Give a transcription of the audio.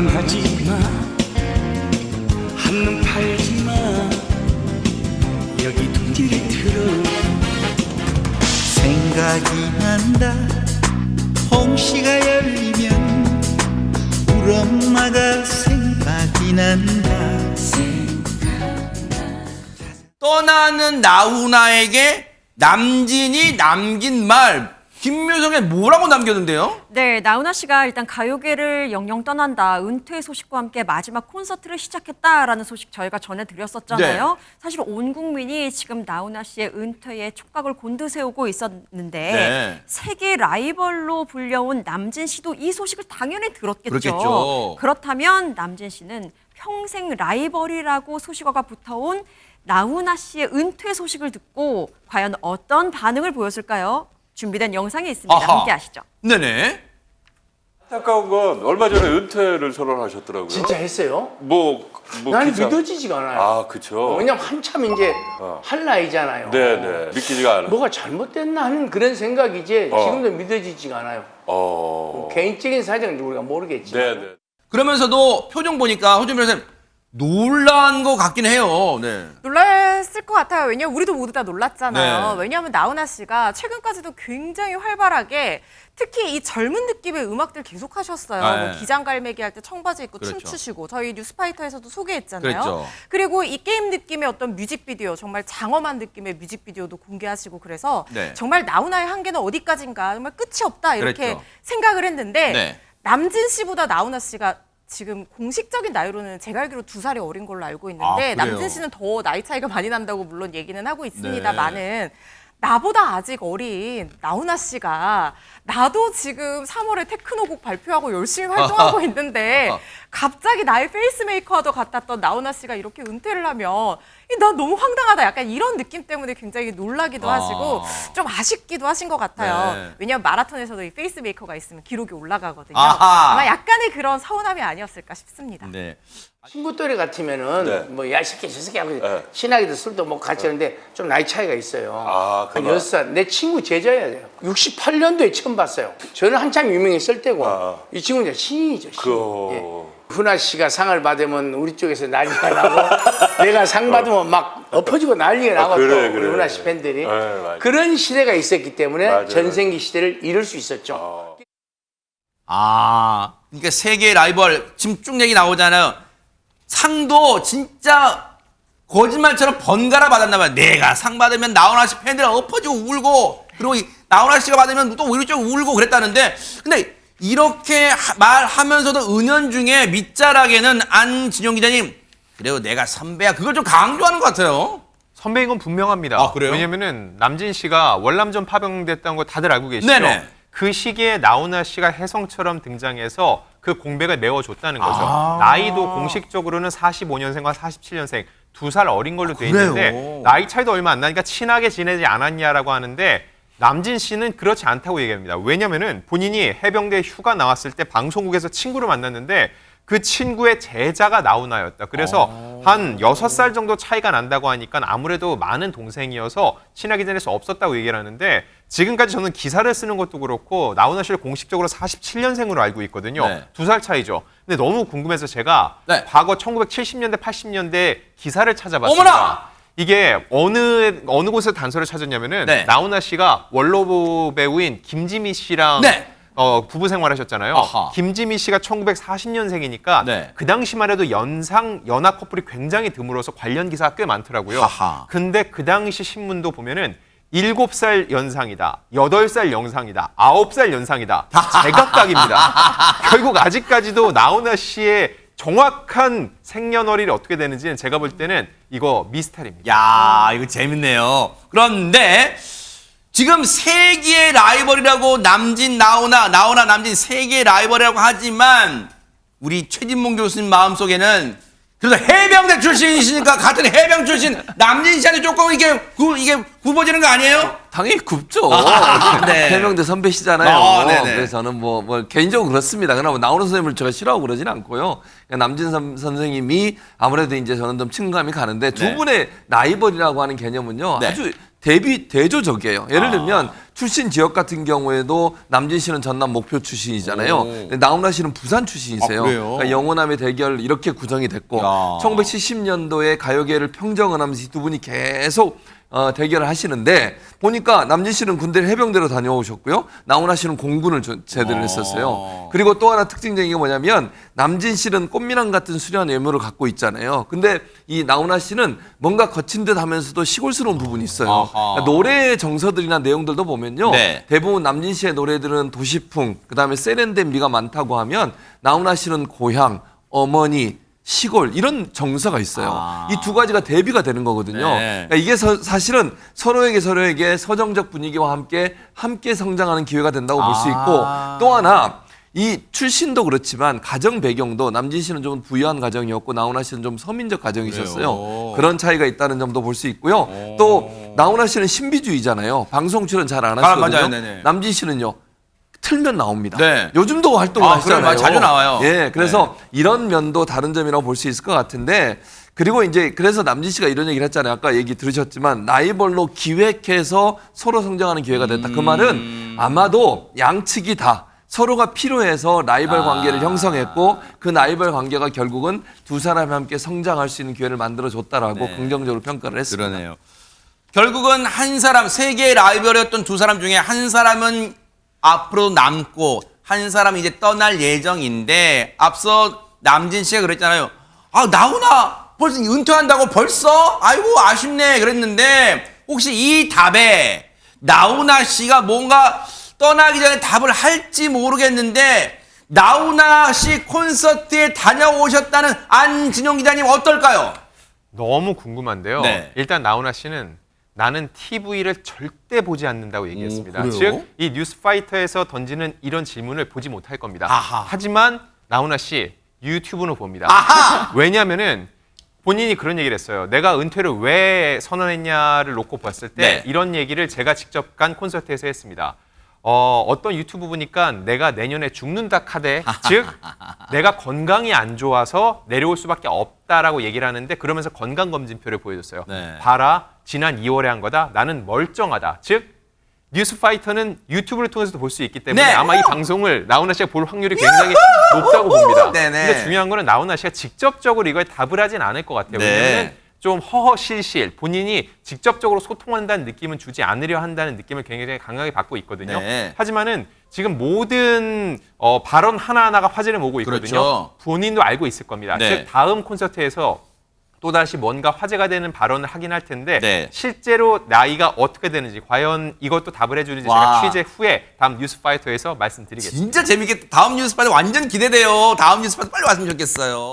원망하지 마, 한눈 팔지 마, 여기 둥지를 틀어. 생각이 난다, 홍시가 열리면 우리 엄마가 생각이 난다. 떠나는 나훈아에게 남진이 남긴 말, 김묘성에 뭐라고 남겼는데요? 네, 나훈아 씨가 일단 가요계를 영영 떠난다, 은퇴 소식과 함께 마지막 콘서트를 시작했다라는 소식 저희가 전해드렸었잖아요. 네. 사실 온 국민이 지금 나훈아 씨의 은퇴에 촉각을 곤두세우고 있었는데 네. 세계 라이벌로 불려온 남진 씨도 이 소식을 당연히 들었겠죠. 그렇겠죠. 그렇다면 남진 씨는 평생 라이벌이라고 소식어가 붙어온 나훈아 씨의 은퇴 소식을 듣고 과연 어떤 반응을 보였을까요? 준비된 영상이 있습니다. 아하. 함께 하시죠. 네네. 안타까운 건 얼마 전에 은퇴를 선언하셨더라고요. 진짜 했어요? 나는 기사... 믿어지지가 않아요. 아, 그렇죠. 왜냐면 한참 이제 할 나이잖아요. 네네. 믿기지가 않아. 뭐가 잘못됐나 하는 그런 생각이지 지금도 믿어지지가 않아요. 개인적인 사정은 우리가 모르겠지. 네네. 그러면서도 표정 보니까 호준 변호사님 놀란 것 같긴 해요. 네. 놀랐을 것 같아요. 왜냐면 우리도 모두 다 놀랐잖아요. 네. 왜냐하면 나훈아 씨가 최근까지도 굉장히 활발하게 특히 이 젊은 느낌의 음악들 계속 하셨어요. 네. 뭐 기장갈매기 할 때 청바지 입고 그렇죠. 춤추시고 저희 뉴스파이터에서도 소개했잖아요. 그랬죠. 그리고 이 게임 느낌의 어떤 뮤직비디오, 정말 장엄한 느낌의 뮤직비디오도 공개하시고 그래서 네. 정말 나훈아의 한계는 어디까지인가, 정말 끝이 없다 이렇게 그랬죠. 생각을 했는데 네. 남진 씨보다 나훈아 씨가 지금 공식적인 나이로는 제가 알기로 2살이 어린 걸로 알고 있는데 아, 그래요? 남진 씨는 더 나이 차이가 많이 난다고 물론 얘기는 하고 있습니다만은 네. 나보다 아직 어린 나훈아 씨가 나도 지금 3월에 테크노곡 발표하고 열심히 활동하고 있는데 갑자기 나의 페이스메이커와도 같았던 나훈아 씨가 이렇게 은퇴를 하면 나 너무 황당하다, 약간 이런 느낌 때문에 굉장히 놀라기도 하시고 좀 아쉽기도 하신 것 같아요. 네. 왜냐하면 마라톤에서도 이 페이스메이커가 있으면 기록이 올라가거든요. 아하. 아마 약간의 그런 서운함이 아니었을까 싶습니다. 네. 친구 또래 같으면은 네. 뭐 야 이 새끼 저 새끼 하고 네. 친하게도 술도 먹고 같이 하는데 좀 나이 차이가 있어요. 아, 한 그만. 6살. 내 친구 제자야 돼요. 68년도에 처음 봤어요. 저는 한참 유명했을 때고 이 친구는 이제 신인이죠. 신인. 예. 훈아 씨가 상을 받으면 우리 쪽에서 난리가 나고 내가 상 받으면 막 엎어지고 난리가 나고 그래, 또 그래. 우리 훈아 씨 팬들이 맞아. 그런 시대가 있었기 때문에 맞아요. 전생기 시대를 이룰 수 있었죠. 아, 그러니까 세계 라이벌 지금 쭉 얘기 나오잖아요. 상도 진짜 거짓말처럼 번갈아 받았나 봐요. 내가 상 받으면 나훈아 씨 팬들 엎어지고 울고, 그리고 나훈아 씨가 받으면 또 오히려 좀 울고 그랬다는데, 근데 이렇게 말하면서도 은연중에 밑자락에는 안진영 기자님, 그래요 내가 선배야, 그걸 좀 강조하는 것 같아요. 선배인 건 분명합니다. 아, 그래요? 왜냐면은 남진 씨가 월남전 파병됐다는 거 다들 알고 계시죠? 네네. 그 시기에 나훈아 씨가 혜성처럼 등장해서 그 공백을 메워줬다는 거죠. 나이도 공식적으로는 45년생과 47년생, 2살 어린 걸로 돼 있는데 그래요? 나이 차이도 얼마 안 나니까 친하게 지내지 않았냐라고 하는데 남진 씨는 그렇지 않다고 얘기합니다. 왜냐면은 본인이 해병대 휴가 나왔을 때 방송국에서 친구를 만났는데 그 친구의 제자가 나훈아였다. 그래서 한 6살 정도 차이가 난다고 하니까 아무래도 많은 동생이어서 친하게 지낼 수 없었다고 얘기를 하는데, 지금까지 저는 기사를 쓰는 것도 그렇고 나훈아 씨를 공식적으로 47년생으로 알고 있거든요. 네. 2살 차이죠. 근데 너무 궁금해서 제가 네. 과거 1970년대, 80년대 기사를 찾아봤습니다. 어머나! 이게 어느 곳에서 단서를 찾았냐면은 네. 나훈아 씨가 원로 배우인 김지미 씨랑 네. 부부 생활하셨잖아요. 아하. 김지미 씨가 1940년생이니까 네. 그 당시만 해도 연하 커플이 굉장히 드물어서 관련 기사가 꽤 많더라고요. 아하. 근데 그 당시 신문도 보면은 7살 연상이다, 8살 연상이다, 9살 연상이다. 제각각입니다. 결국 아직까지도 나훈아 씨의 정확한 생년월일이 어떻게 되는지는 제가 볼 때는 이거 미스터리입니다. 야, 이거 재밌네요. 그런데 지금 세계의 라이벌이라고 남진, 나훈아, 남진 세계의 라이벌이라고 하지만 우리 최진봉 교수님 마음속에는 그래서 해병대 출신이시니까 같은 해병 출신 남진 씨한테 조금 이게 굽어지는 거 아니에요? 당연히 굽죠. 네. 해병대 선배시잖아요. 아, 네네. 그래서 저는 뭐 개인적으로 그렇습니다. 그러나 뭐 나훈아 선생님을 제가 싫어하고 그러진 않고요. 그냥 남진 선생님이 아무래도 이제 저는 좀 친감이 가는데 두 네. 분의 라이벌이라고 하는 개념은요. 네. 아주 대조적이에요. 예를 들면 출신 지역 같은 경우에도 남진 씨는 전남 목표 출신이잖아요. 근데 나훈아 씨는 부산 출신이세요. 그러니까 영호남의 대결 이렇게 구성이 됐고 1970년도에 가요계를 평정을 하면서 이 두 분이 계속 대결을 하시는데 보니까 남진 씨는 군대를 해병대로 다녀오셨고요. 나훈아 씨는 공군을 제대를 했었어요. 그리고 또 하나 특징적인 게 뭐냐면 남진 씨는 꽃미남 같은 수려한 외모를 갖고 있잖아요. 근데 이 나훈아 씨는 뭔가 거친 듯 하면서도 시골스러운 부분이 있어요. 그러니까 노래의 정서들이나 내용들도 보면요. 네. 대부분 남진 씨의 노래들은 도시풍, 그다음에 세련된 미가 많다고 하면 나훈아 씨는 고향, 어머니, 시골 이런 정서가 있어요. 이 두 가지가 대비가 되는 거거든요. 네. 그러니까 이게 사실은 서로에게 서정적 분위기와 함께 성장하는 기회가 된다고 볼 수 있고 또 하나 이 출신도 그렇지만 가정 배경도 남진 씨는 좀 부유한 가정이었고 나훈아 씨는 좀 서민적 가정이셨어요. 그런 차이가 있다는 점도 볼 수 있고요. 또 나훈아 씨는 신비주의잖아요. 방송 출연 잘 안 하시거든요. 맞아요. 네네. 남진 씨는요. 틀면 나옵니다. 네. 요즘도 활동을 하시잖아요. 그래요. 자주 나와요. 예, 그래서 이런 면도 다른 점이라고 볼 수 있을 것 같은데 그리고 이제 그래서 남진 씨가 이런 얘기를 했잖아요. 아까 얘기 들으셨지만 라이벌로 기획해서 서로 성장하는 기회가 됐다. 그 말은 아마도 양측이 다 서로가 필요해서 라이벌 관계를 형성했고 그 라이벌 관계가 결국은 두 사람이 함께 성장할 수 있는 기회를 만들어줬다라고 긍정적으로 평가를 했습니다. 그러네요. 결국은 한 사람, 세계의 라이벌이었던 두 사람 중에 한 사람은 앞으로 남고 한 사람은 이제 떠날 예정인데 앞서 남진 씨가 그랬잖아요. 아, 나훈아 벌써 은퇴한다고 벌써? 아이고 아쉽네 그랬는데 혹시 이 답에 나훈아 씨가 뭔가 떠나기 전에 답을 할지 모르겠는데 나훈아 씨 콘서트에 다녀오셨다는 안진용 기자님 어떨까요? 너무 궁금한데요. 네. 일단 나훈아 씨는 나는 TV를 절대 보지 않는다고 얘기했습니다. 그래요? 즉, 이 뉴스파이터에서 던지는 이런 질문을 보지 못할 겁니다. 아하. 하지만 나훈아 씨 유튜브는 봅니다. 아하! 왜냐하면은 본인이 그런 얘기를 했어요. 내가 은퇴를 왜 선언했냐를 놓고 봤을 때 네. 이런 얘기를 제가 직접 간 콘서트에서 했습니다. 어떤 유튜브 보니까 내가 내년에 죽는다 카대, 즉 내가 건강이 안 좋아서 내려올 수밖에 없다라고 얘기를 하는데 그러면서 건강검진표를 보여줬어요. 네. 봐라, 지난 2월에 한 거다. 나는 멀쩡하다. 즉 뉴스파이터는 유튜브를 통해서도 볼 수 있기 때문에 네. 아마 이 방송을 나훈아 씨가 볼 확률이 굉장히 높다고 봅니다. 네네. 근데 중요한 거는 나훈아 씨가 직접적으로 이거에 답을 하진 않을 것 같아요. 네. 왜냐하면 좀 허허실실 본인이 직접적으로 소통한다는 느낌은 주지 않으려 한다는 느낌을 굉장히 강하게 받고 있거든요. 네. 하지만은 지금 모든 발언 하나하나가 화제를 모으고 있거든요. 그렇죠. 본인도 알고 있을 겁니다. 네. 즉 다음 콘서트에서 또다시 뭔가 화제가 되는 발언을 하긴 할 텐데 네. 실제로 나이가 어떻게 되는지 과연 이것도 답을 해주는지 와. 제가 취재 후에 다음 뉴스파이터에서 말씀드리겠습니다. 진짜 재밌겠다. 다음 뉴스파이터 완전 기대돼요. 다음 뉴스파이터 빨리 왔으면 좋겠어요.